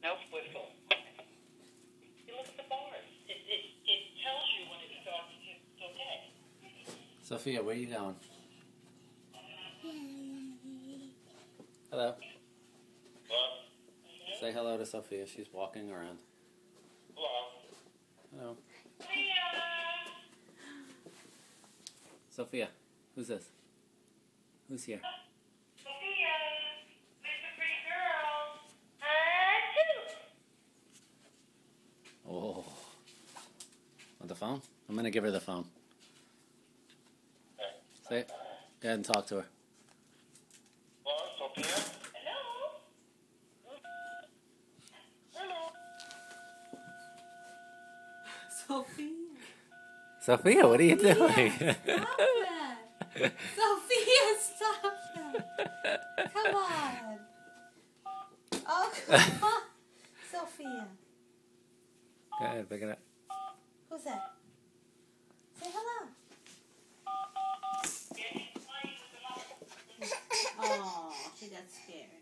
No whistle. You look at the bars. It tells you when it's okay. Sophia, where are you going? Hello. Say hello to Sophia. She's walking around. Hello. Sophia, who's this? Who's here? Sophia, Mr. Pretty Girl. Oh. Want the phone? I'm going to give her the phone. Say it. Go ahead and talk to her. Hello, Sophia. Sophia. Sophia, what are you doing? Stop that. Sophia, stop that. Come on. Oh, come on. Sophia. Go ahead, pick it up. Who's that? Say hello. Oh, she got scared.